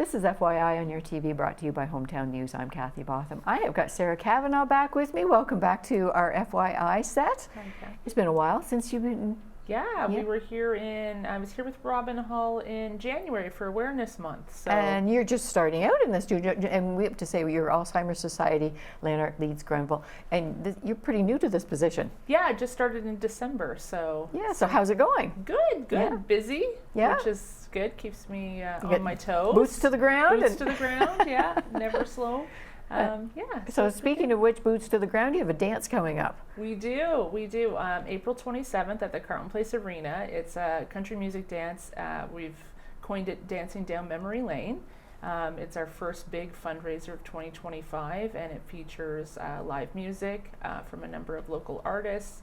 This is FYI on your TV, brought to you by Hometown News. I'm Kathy Botham. I have got Sarah Cavanagh back with me. Welcome back to our FYI set. Okay. It's been a while since you've been... Yeah, we were here I was here with Robin Hall in January for Awareness Month. So. And you're just starting out in this, and we have to say you're Alzheimer's Society, Lanark Leeds Grenville, and you're pretty new to this position. Yeah, I just started in December, so. Yeah, so how's it going? Good. Yeah. Busy, yeah. Which is good, keeps me on my toes. Boots to the ground? Boots to the ground, yeah, never slow. Yeah. So speaking of which, boots to the ground, you have a dance coming up. We do. April 27th at the Carlton Place Arena. It's a country music dance. We've coined it Dancing Down Memory Lane. It's our first big fundraiser of 2025, and it features live music from a number of local artists.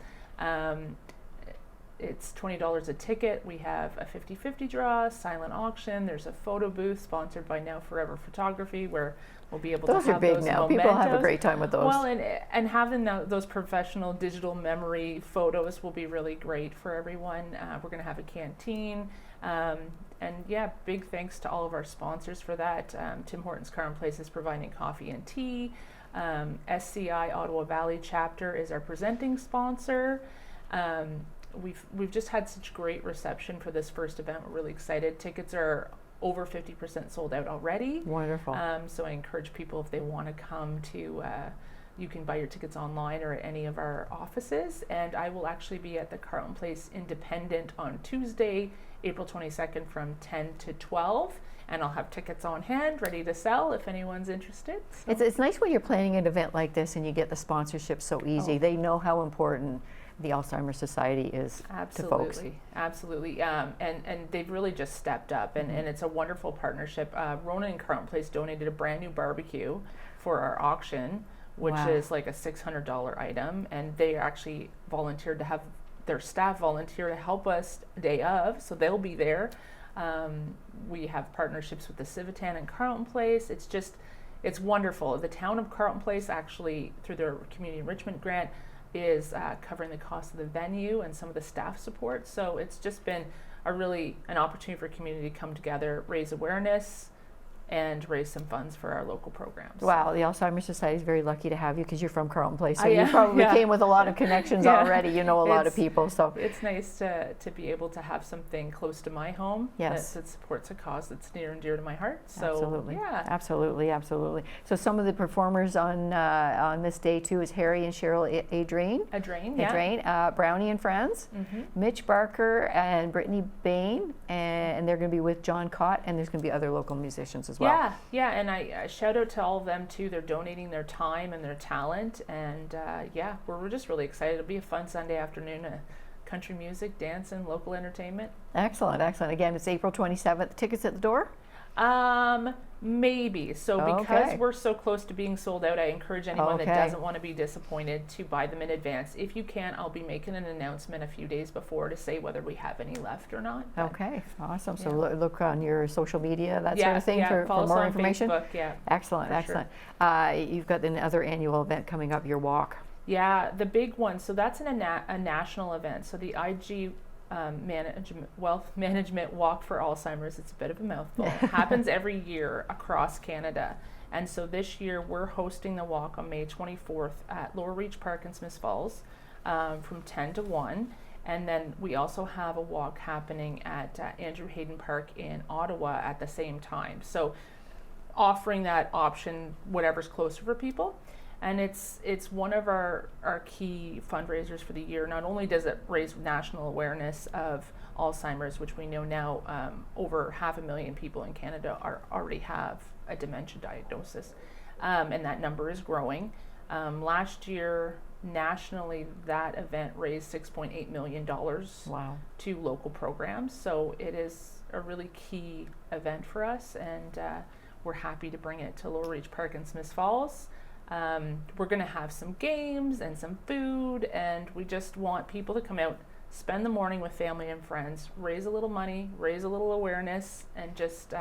It's $20 a ticket. We have a 50-50 draw, silent auction. There's a photo booth sponsored by Now Forever Photography, where we'll be able to have those. Those are big now. People have a great time with those. Well, and having those professional digital memory photos will be really great for everyone. We're going to have a canteen. And yeah, big thanks to all of our sponsors for that. Tim Hortons Carlton Place is providing coffee and tea. SCI Ottawa Valley Chapter is our presenting sponsor. We've just had such great reception for this first event. We're really excited. Tickets are over 50% sold out already. Wonderful. So I encourage people, if they want to come to, you can buy your tickets online or at any of our offices. And I will actually be at the Carlton Place Independent on Tuesday, April 22nd from 10 to 12. And I'll have tickets on hand, ready to sell if anyone's interested. So. It's nice when you're planning an event like this and you get the sponsorship so easy. They know how important the Alzheimer's Society is to folks. Absolutely. And they've really just stepped up, and it's a wonderful partnership. Ronan and Carlton Place donated a brand new barbecue for our auction, which is like a $600 item, and they actually volunteered to have their staff volunteer to help us day of, so they'll be there. We have partnerships with the Civitan and Carlton Place. It's wonderful. The town of Carlton Place, actually, through their community enrichment grant, is covering the cost of the venue and some of the staff support. So it's just been an opportunity for community to come together, raise awareness, and raise some funds for our local programs. Wow, the Alzheimer's Society is very lucky to have you because you're from Carlton Place, so you probably came with a lot of connections already. You know a lot of people, so it's nice to be able to have something close to my home that supports a cause that's near and dear to my heart. So absolutely. So some of the performers on this day too is Harry and Cheryl Adrain, Brownie and Friends, Mitch Barker and Brittany Bain, and they're going to be with John Cott, and there's going to be other local musicians as well. Yeah, and I shout out to all of them too. They're donating their time and their talent, and we're just really excited. It'll be a fun Sunday afternoon. Country music, dance, and local entertainment. Excellent. Again, it's April 27th. Tickets at the door? Maybe. So because we're so close to being sold out, I encourage anyone that doesn't want to be disappointed to buy them in advance. If you can, I'll be making an announcement a few days before to say whether we have any left or not. Okay, awesome. So look on your social media, that sort of thing for more information. Facebook, Excellent. Sure. You've got another annual event coming up, your walk. Yeah, the big one. So that's a national event. So the IG Wealth Management Walk for Alzheimer's, it's a bit of a mouthful, happens every year across Canada. And so this year we're hosting the walk on May 24th at Lower Reach Park in Smiths Falls from 10 to 1. And then we also have a walk happening at Andrew Hayden Park in Ottawa at the same time. So offering that option, whatever's closer for people. And it's one of our key fundraisers for the year. Not only does it raise national awareness of Alzheimer's, which we know now over 500,000 people in Canada already have a dementia diagnosis, and that number is growing. Last year, nationally, that event raised $6.8 million to local programs. So it is a really key event for us, and we're happy to bring it to Lower Reach Park in Smiths Falls. We're going to have some games and some food, and we just want people to come out, spend the morning with family and friends, raise a little money, raise a little awareness, and just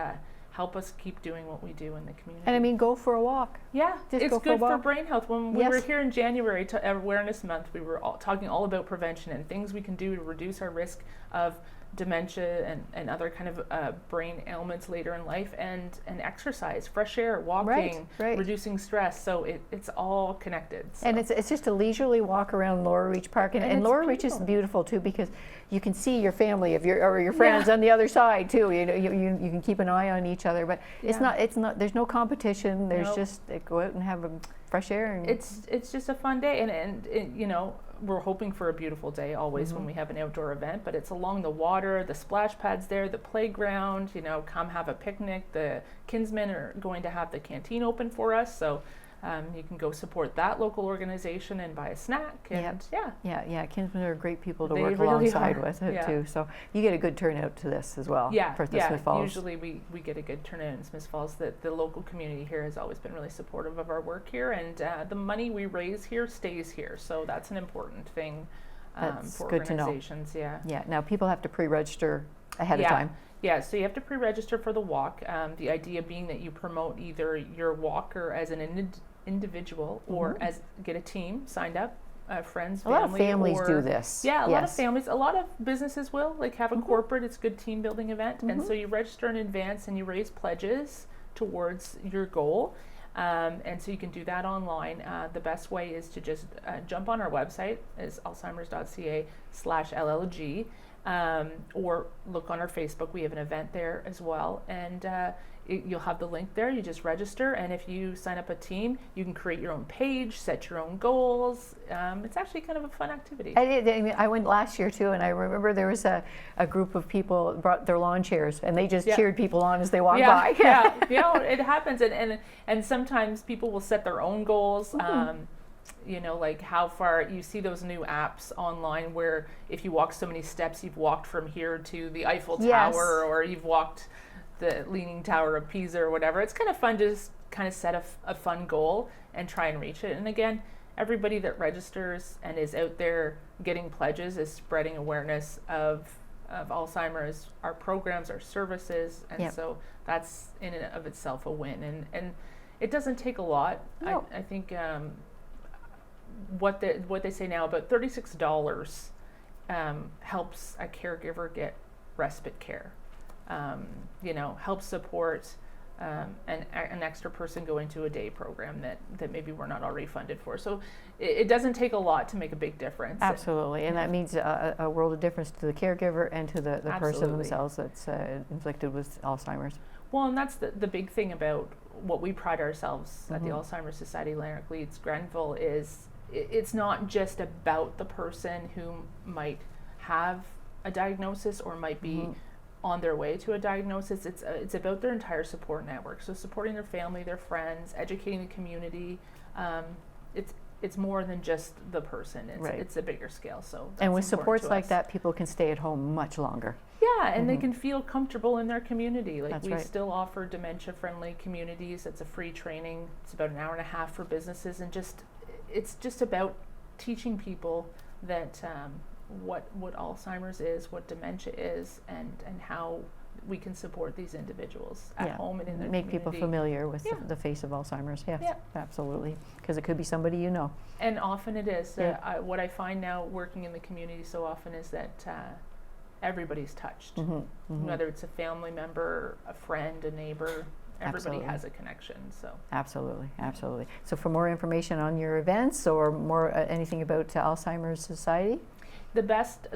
help us keep doing what we do in the community. And I mean, go for a walk. Yeah, it's good for brain health. When we were here in January to Awareness Month, we were talking all about prevention and things we can do to reduce our risk of dementia and other kind of brain ailments later in life, and exercise, fresh air, walking, right. reducing stress. So it's all connected. So. And it's just a leisurely walk around Laura Reach Park, and Laura Reach is beautiful too, because you can see your family of your friends on the other side too. You know, you can keep an eye on each other, but it's not there's no competition. There's just go out and have a fresh air. And it's just a fun day, and you know, we're hoping for a beautiful day always when we have an outdoor event, but it's along the water, the splash pads there, the playground, you know, come have a picnic. The Kinsmen are going to have the canteen open for us, so you can go support that local organization and buy a snack. And Kinsmen are great people to They work really alongside are. with it too. So you get a good turnout to this as well. For the Smith Falls. Usually we get a good turnout in Smith Falls. The local community here has always been really supportive of our work here, and the money we raise here stays here. So that's an important thing for good organizations. To know. Yeah. Now people have to pre-register ahead of time. Yeah, so you have to pre-register for the walk. The idea being that you promote either your walker as an individual or as get a team signed up, friends, family. A lot of families do this. Yeah, a lot of families. A lot of businesses will have a corporate. It's a good team building event, and so you register in advance and you raise pledges towards your goal. And so you can do that online. The best way is to just jump on our website, is alzheimers.ca/LLG, or look on our Facebook. We have an event there as well, and you'll have the link there. You just register, and if you sign up a team, you can create your own page, set your own goals. It's actually kind of a fun activity. I went last year too, and I remember there was a group of people brought their lawn chairs, and they just cheered people on as they walked by. You know, it happens, and sometimes people will set their own goals. You know, like how far, you see those new apps online where if you walk so many steps, you've walked from here to the Eiffel Tower, or you've walked the Leaning Tower of Pisa or whatever. It's kind of fun to just kind of set a fun goal and try and reach it. And again, everybody that registers and is out there getting pledges is spreading awareness of Alzheimer's, our programs, our services, and so that's in and of itself a win. And it doesn't take a lot. No. I think what they say now, about $36 helps a caregiver get respite care. You know, helps support an extra person going to a day program that maybe we're not already funded for. So it doesn't take a lot to make a big difference. Absolutely, and that means a world of difference to the caregiver and to the person themselves that's inflicted with Alzheimer's. Well, and that's the big thing about what we pride ourselves at the Alzheimer's Society Lanark Leeds Grenville is it's not just about the person who might have a diagnosis or might be on their way to a diagnosis. It's about their entire support network. So supporting their family, their friends, educating the community. It's more than just the person. It's a bigger scale. So that's, and with supports like us. that, people can stay at home much longer. Yeah, and they can feel comfortable in their community. Like That's we right. still offer dementia-friendly communities. It's a free training. It's about an hour and a half for businesses, and it's just about teaching people that what Alzheimer's is, what dementia is, and how we can support these individuals at home and in their make community. people familiar with the face of Alzheimer's. Yes, absolutely, because it could be somebody you know. And often it is. What I find now working in the community so often is that everybody's touched, whether it's a family member, a friend, a neighbor. Everybody has a connection. So absolutely. So for more information on your events or more anything about Alzheimer's Society, the best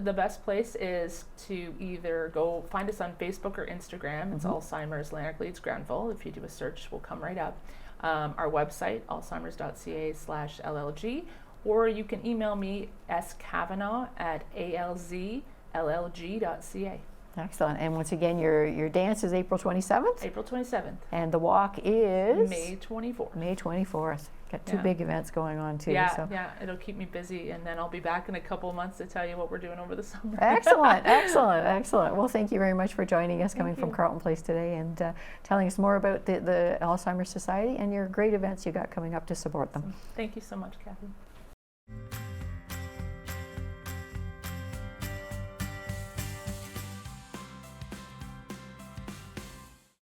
place is to either go find us on Facebook or Instagram. It's Alzheimer's Lanark Leeds Grenville. If you do a search, we'll come right up. Our website, alzheimers.ca/LLG, or you can email me skavanagh@alzllg.ca. Excellent. And once again, your dance is April 27th? April 27th. And the walk is? May 24th. May 24th. Got two big events going on too. Yeah, it'll keep me busy, and then I'll be back in a couple of months to tell you what we're doing over the summer. Excellent. Well, thank you very much for joining us, coming from Carleton Place today, and telling us more about the Alzheimer's Society and your great events you got coming up to support them. Thank you so much, Kathy.